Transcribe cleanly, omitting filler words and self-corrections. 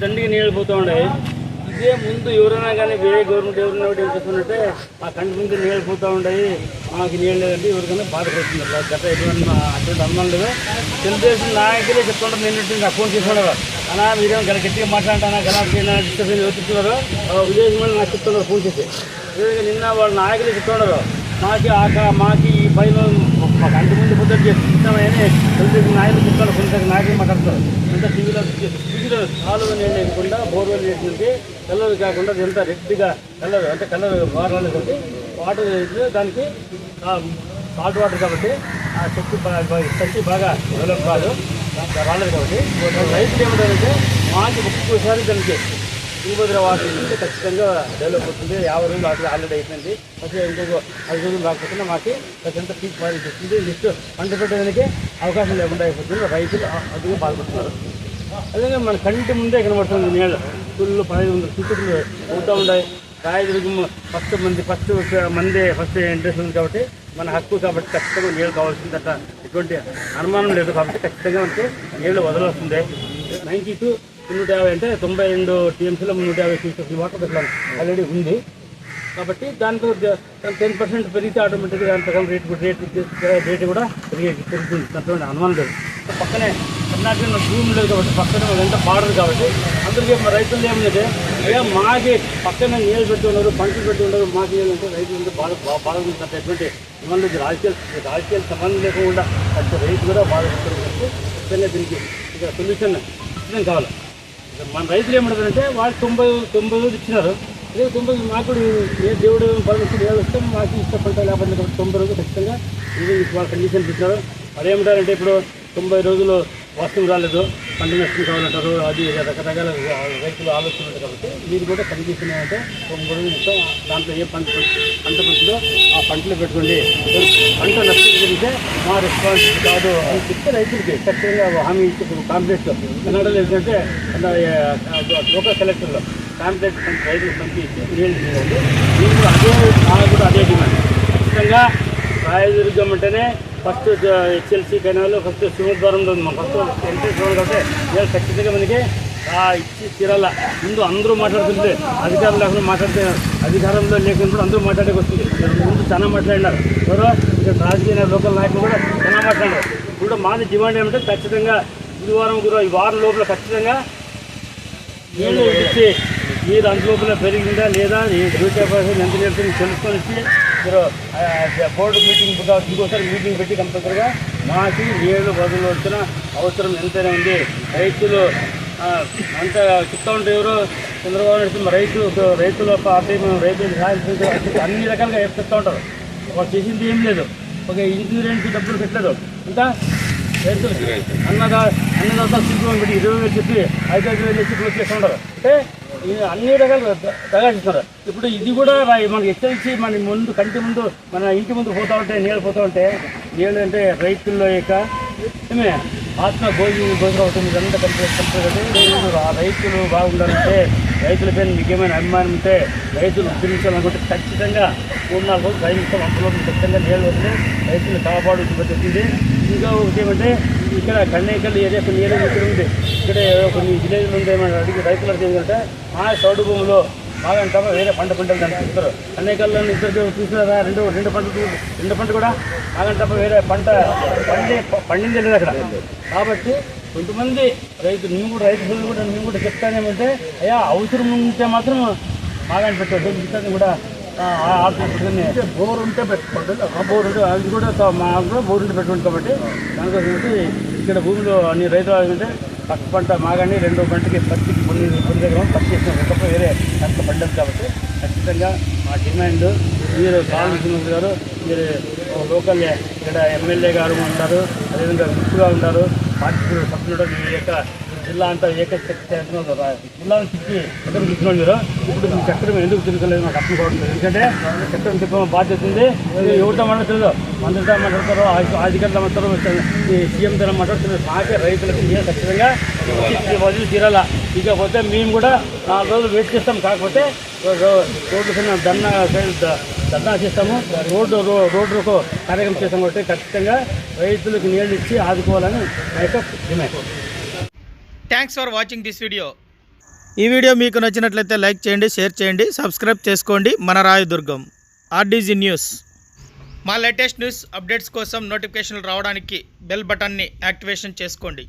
దండిగా నీళ్ళు పోతూ ఉన్నాయి. ఇదే ముందు ఎవరైనా కానీ వేరే గవర్నమెంట్ ఎవరైనా ఏం చేస్తున్నట్టే మా కంటి ముందు నీళ్ళు పోతూ ఉంటాయి, మాకు నీళ్ళు లేదంటే ఎవరికైనా బాధపడుతుంది. గత ఎటువంటి అనుమానం లేదు. తెలుగుదేశం నాయకులే చెప్తుంటారు, నిన్నట్టు అకౌంట్ చేసుకున్నారు అన్నా మీరేమో గట్టిగా మాట్లాడుతున్నా గలా డిస్టర్బెన్స్ ఎవరు విదేశం వాళ్ళు నాకు చెప్తున్నారు ఫోన్ చేసి. నిన్న వాళ్ళ నాయకులే చెప్తున్నారు మాకు ఈ పైన మాకు అంటి ముందు పొద్దున్న చేస్తామని తెలుగుదేశం నాయకులు చెప్తారు. కొంత నాయకులు మాట్లాడతారు. అంతా టీవీలో కాలువ నీళ్ళు వేయకుండా బోర్వెల్ వేసినట్టు కలర్ కాకుండా ఎంత రెడ్గా కలర్ అంటే కలర్ వాటర్ కాబట్టి వాటర్ దానికి సాల్ట్ వాటర్ కాబట్టి ఆ శక్తి బాగా డెవలప్ కాదు రాలేదు. కాబట్టి రైతులు ఏమంటారంటే మాకు ఒక్కొక్కసారి దానికి ఇంకొద్ర వాటర్ ఉంటే ఖచ్చితంగా డెవలప్ అవుతుంది. 50 రోజులు వాటర్ ఆల్రెడీ అయిపోయింది. ఫస్ట్ ఇంకొక 5 రోజులు రాకపోతే మాకు ఎంత పీక్ పారిస్తుంది. నెక్స్ట్ పంట పెట్టడానికి అవకాశం లేకుండా అయిపోతుంది. రైతులు అదిగా బాధపడుతున్నారు. అదేవిధంగా మన కంటి ముందే కనబడుతుంది నీళ్ళు ఫుల్ 1500 చుట్టులు అవుతూ ఉన్నాయి. రైతులకు ఫస్ట్ ఇంట్రెస్ట్ ఉంది కాబట్టి మన హక్కు కాబట్టి ఖచ్చితంగా నీళ్ళు కావాల్సిందట ఎటువంటి అనుమానం లేదు. కాబట్టి ఖచ్చితంగా మనకి నీళ్ళు వదలొస్తుంది. 92 150 అంటే 92 టీఎంసీలో 150 క్యూసెక్స్ వాటర్ పెట్టాలి ఆల్రెడీ ఉంది. కాబట్టి దాంతో 10% పెరిగితే ఆటోమేటిక్గా దాని ప్రకారం రేటు కూడా పెరుగుతుంది. దాంట్లో అనుమానం లేదు. పక్కనే కర్ణాటక భూమి లేదు కాబట్టి పక్కనే ఎంత బార్డర్ కాబట్టి అందరికీ రైతులు ఏమంటే అయ్యా మాకి పక్కన నీళ్ళు పెట్టి ఉన్నారు, పంటలు పెట్టి ఉన్నారు, మాకు ఏమంటే రైతులు బాధపడుతుంది. ఎటువంటి ఇవన్నీ రాజకీయ సంబంధం లేకుండా అంటే రైతు కూడా బాధపడుతుంది. కాబట్టి దీనికి ఇక సొల్యూషన్ ఇచ్చడం కావాలి. మన రైతులు ఏమంటారంటే వాళ్ళు 90 రోజులు ఇచ్చినారు. అదే 90 మాకు ఏ దేవుడు పర్మిషన్ వస్తే మాకు ఇష్టపడతా లేకపోతే 90 రోజులు ఖచ్చితంగా ఇది వాళ్ళ కండిషన్ ఇచ్చినారు. వాళ్ళు ఏమంటారంటే ఇప్పుడు 90 రోజులు వర్షం రాలేదు, పంట నష్టం కావాలంటారు. అది రకరకాల రైతులు ఆలోచన ఉంది. కాబట్టి మీరు కూడా కండిషన్ ఏంటంటే 90 రోజులు మొత్తం దాంట్లో ఏ పంట పండుతుందో ఆ పంటలు పెట్టుకోండి. పంట నష్టం జరిగితే మా రెస్పాన్సిబిలిటీ కాదు అని చెప్తే రైతులకి ఖచ్చితంగా హామీ ఇచ్చి కాంప్లెక్స్ కన్నడలో ఏంటంటే లోకల్ కలెక్టర్లో కాంప్లెక్స్ రైతులకు పంపించి నీళ్ళు చేయండి. మీరు నాకు కూడా అదే డిమాండ్. ఖచ్చితంగా రాయదుర్గం అంటేనే ఫస్ట్ హెచ్ఎల్సీ కెనాల్ ఫస్ట్ సింహద్వారంలో ఉంది. మనం ఫస్ట్ ఎంట్రెన్స్ రోడ్ కాబట్టి వీళ్ళు ఖచ్చితంగా మనకి ఇచ్చి తీరాల. ముందు అందరూ మాట్లాడుతుంటే అధికారం లేకుండా మాట్లాడితే అధికారంలో లేకుండా అందరూ మాట్లాడేకి వస్తుంది. ముందు చాలా మాట్లాడినారు. ఎవరో ఇక్కడ రాజకీయ లోకల్ నాయకులు కూడా చాలా మాట్లాడారు. ఇప్పుడు మాది డిమాండ్ ఏమంటే ఖచ్చితంగా ఈ వారం లోపల ఖచ్చితంగా నీళ్ళు ఇచ్చి మీరు అందులోపల పెరిగిందా లేదా డ్యూటీ ఎంత నేర్చుకుని తెలుసుకొని ఇచ్చి మీరు బోర్డు మీటింగ్ ఇంకోసారి మీటింగ్ పెట్టి కంపల్సరిగా మాకు నీళ్ళు బదులు వచ్చిన అవసరం ఎంతైనా ఉంది. రైతులు అంత చెప్తా ఉంటే ఎవరో చంద్రబాబు రైతుల పార్టీ మేము రైతులకు సహాయం అన్ని రకాలుగా చెప్తూ ఉంటారు. వాళ్ళు చేసింది ఏం లేదు. ఒక ఇన్సూరెన్స్ డబ్బులు పెట్టలేదు. ఇంకా రైతులు అన్నదాత శిల్పం పెట్టి 20,000 చెప్పి 5,000 చెప్పి క్లోజ్ చేస్తూ ఉంటారు. అంటే అన్ని రకాలు తగాసిస్తున్నారు. ఇప్పుడు ఇది కూడా మనకి హెచ్చరించి మన ముందు కంటి ముందు మన ఇంటి ముందు పోతూ ఉంటే నీళ్ళు పోతూ ఉంటే నీళ్ళు అంటే రైతుల్లో యొక్క ఏమే ఆత్మ భోజనం అవుతుంది. ఇదంతా కంపెనీ ఆ రైతులు బాగుండాలంటే రైతుల పైన మీకు ఏమైనా అభిమానం ఉంటే రైతులు ఉద్ధరించాలనుకుంటే ఖచ్చితంగా 3-4 రోజులు ప్రయత్నిస్తాం. అందులో ఖచ్చితంగా నీళ్ళు వదిలే రైతులు కాపాడు పెట్టింది. ఇంకా ఒకటి ఏమంటే ఇక్కడ కన్నేకల్ ఏరియా కొన్ని ఏరియా ఇక్కడ ఉంది. ఇక్కడ కొన్ని విలేజ్లు ఉంది. ఏమైనా అడిగి రైతులు అడిగేదంటే మా చౌడు భూమిలో బాగా వేరే పంటలు దాన్ని చూస్తారు. కన్నేకల్లో ఇద్దరు చూసినారా రెండు పంటలు కూడా బాగా వేరే పంట పండింది లేదు అక్కడ. కాబట్టి కొంతమంది మేము కూడా చెప్తానేమంటే అయ్యా అవసరం ఉంటే మాత్రం బాగా పెట్టారు కూడా బోర్ ఉంటే పెట్టుకోండి. బోర్ ఉంటే అది కూడా మాకు కూడా బోర్ ఉంటే పెట్టుకోండి. కాబట్టి దానికోసం ఇక్కడ భూమిలో అన్ని రైతులు అంటే పక్క పంట మాగాని 2వ పంటకి పత్తికి కొన్ని దగ్గర పత్తి చేసిన తప్ప వేరే పంట పండదు. కాబట్టి ఖచ్చితంగా మా డిమాండ్ మీరు కాళేశ్వరం గారు, మీరు లోకల్ ఇక్కడ ఎమ్మెల్యే గారు ఉంటారు, అదేవిధంగా విప్పుగా ఉంటారు, పార్టీ సభ్యులు మీ యొక్క జిల్లా అంతా జిల్లాను తిప్పి చక్రం తిప్పినాడు మీరు. ఇప్పుడు మీ చక్రం ఎందుకు తిరగలేదు మాకు అర్థం కావట్లేదు. ఎందుకంటే చక్రం తిప్పడం బాధ్యత ఉంది. ఎవరితో మాట్లాడుతుందో మంత్రితో మాట్లాడతారో అధికారులు మాట్లాడతారో సీఎంతో మాట్లాడుతున్నారు. మాకే రైతులకు నేను ఖచ్చితంగా వదిలి తీరాలా. ఇకపోతే మేము కూడా 4 రోజులు వెయిట్ చేస్తాం. కాకపోతే రోడ్డు కింద ధర్నా చేస్తాము. రోడ్డుకు కార్యక్రమం చేస్తాం. కాబట్టి ఖచ్చితంగా రైతులకు నీళ్ళు ఇచ్చి ఆదుకోవాలని మా యొక్క demand. Thanks for watching this video. ఈ వీడియో మీకు నచ్చినట్లయితే లైక్ చేయండి, షేర్ చేయండి, సబ్స్క్రైబ్ చేసుకోండి. మన రాయదుర్గం ఆర్డీజీ న్యూస్. మా లేటెస్ట్ న్యూస్ అప్డేట్స్ కోసం నోటిఫికేషన్లు రావడానికి బెల్ బటన్ని యాక్టివేషన్ చేసుకోండి.